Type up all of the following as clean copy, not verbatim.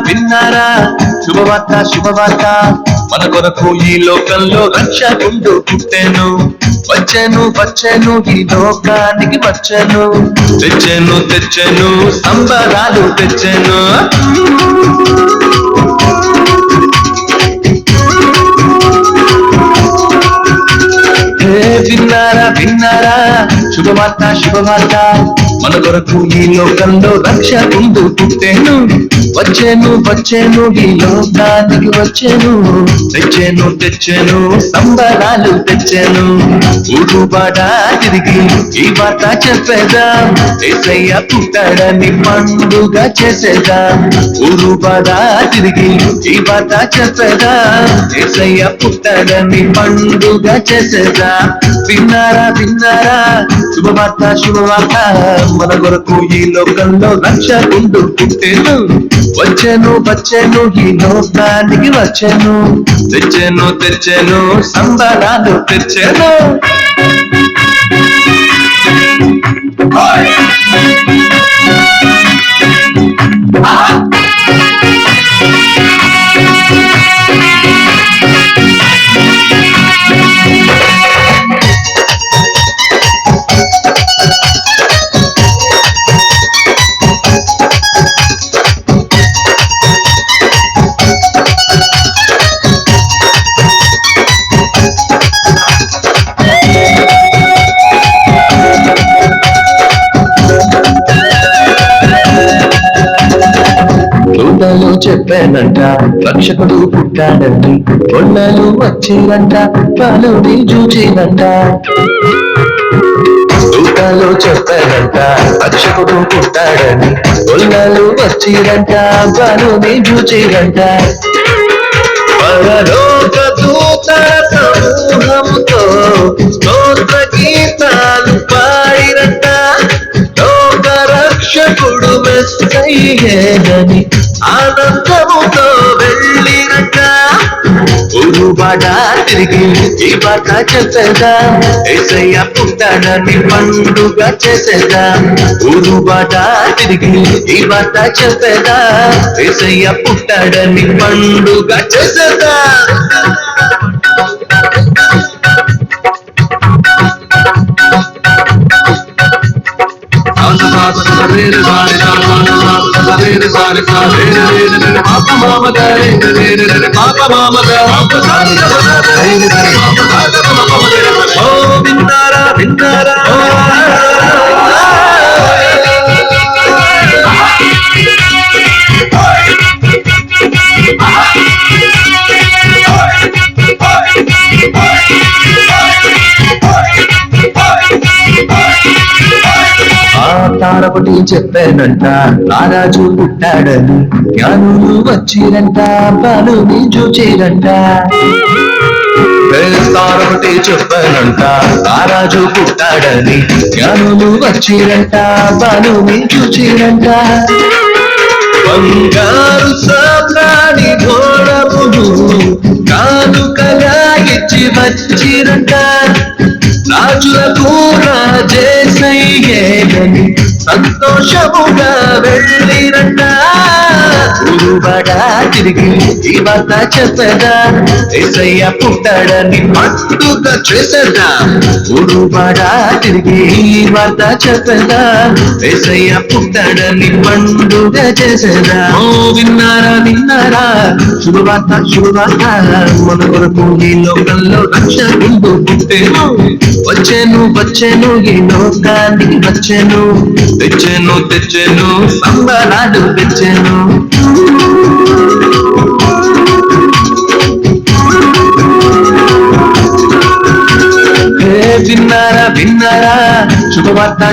విన్నారా శుభవార్త శుభవార్త మన కొరకు ఈ లోకంలో రక్షకుండు పుట్టెను వచ్చెను ఈ లోకానికి వచ్చెను తెచ్చెను సంబరాలు తెచ్చెను విన్నారా శుభవార్త మన కొరకు ఈ లోకంలో రక్షకుండు పుట్టెను వచ్చెను ఈ లోకానికి వచ్చెను తెచ్చెను సంబరాలు తెచ్చెను ఊరుబాట తిరిగి ఈ వార్త చెప్పేదాం యేసయ్య పుట్టాడని పండుగ చేసేదాం ఊరుబాట తిరిగి ఈ వార్త చెప్పేదాం యేసయ్య పుట్టాడని పండుగ చేసేదాం విన్నారా శుభవార్త మన కొరకు ఈ లోకంలో రక్షకుండు పుట్టెను వచ్చెను ఈ లోకానికి వచ్చెను తెచ్చెను సంబరాలు తెచ్చెను తోటలో చెప్పానంట రక్షకుడు పుట్టాడండి కొన్నాళ్ళు వచ్చిరంట పాలుని చూచిరంట తోటలో చెప్పానంట రక్షకుడు పుట్టాడని కొన్నాళ్ళు వచ్చిరంట పాలుని చూచిరంట పరలోక దూతల సమూహముతో స్తోత్ర గీతాలు పాడిరంట లోక రక్షకుడు మెస్సయ్యేనని ఆనందముతో వెళ్ళిరంట ఊరుబాట తిరిగి ఈ వార్త చెప్పేదా యేసయ్య పుట్టాడని పండుగ చేసేదా ఊరుబాట తిరిగి ఈ వార్త చెప్పేదా యేసయ్య పుట్టాడని పండుగ చేసేదా విన్నారా తారపటి చెప్పానంట రారాజు పుట్టాడని జ్ఞానులు వచ్చిరంట పాలుని చూచిరంట తారపటి చెప్పానంట రారాజు పుట్టాడని జ్ఞానులు వచ్చిరంట పాలుని చూచిరంట బంగారు సామ్రాణి ఘోరములు కానుకగా ఇచ్చి వచ్చిరంట రాజులకు రాజేసయ్యేనని సంతోషముగా వెళ్ళిరంట ఊరుబాట తిరిగి ఈ వార్త చెప్పదా యేసయ్య పుట్టాడని పండుగ చేసేదా ఊరుబాట తిరిగి ఈ వార్త చెప్పదా యేసయ్య పుట్టాడని పండుగ చేసేదా విన్నారా శుభవార్త మన కొరకు ఈ లోకంలో రక్షకుండు పుట్టెను వచ్చెను ఈ లోకానికి వచ్చెను తెచ్చెను సంబరాలు తెచ్చెను విన్నారా శుభవార్త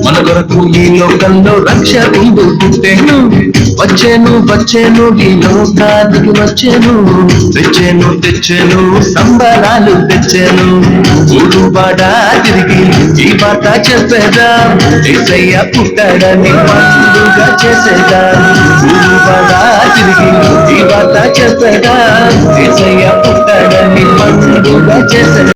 మన కొరకు ఈ లోకంలో రక్షకుండు పుట్టెను వచ్చెను ఈ లోకానికి వచ్చెను తెచ్చెను సంబరాలు తెచ్చెను ఊరుబాట తిరిగి ఈ వార్త చెప్పేదా యేసయ్య పుట్టాడని పండుగ చేసేదా ఊరుబాట తిరిగి ఈ వార్త చెప్పేదా యేసయ్య పుట్టాడని పండుగ చేసేదా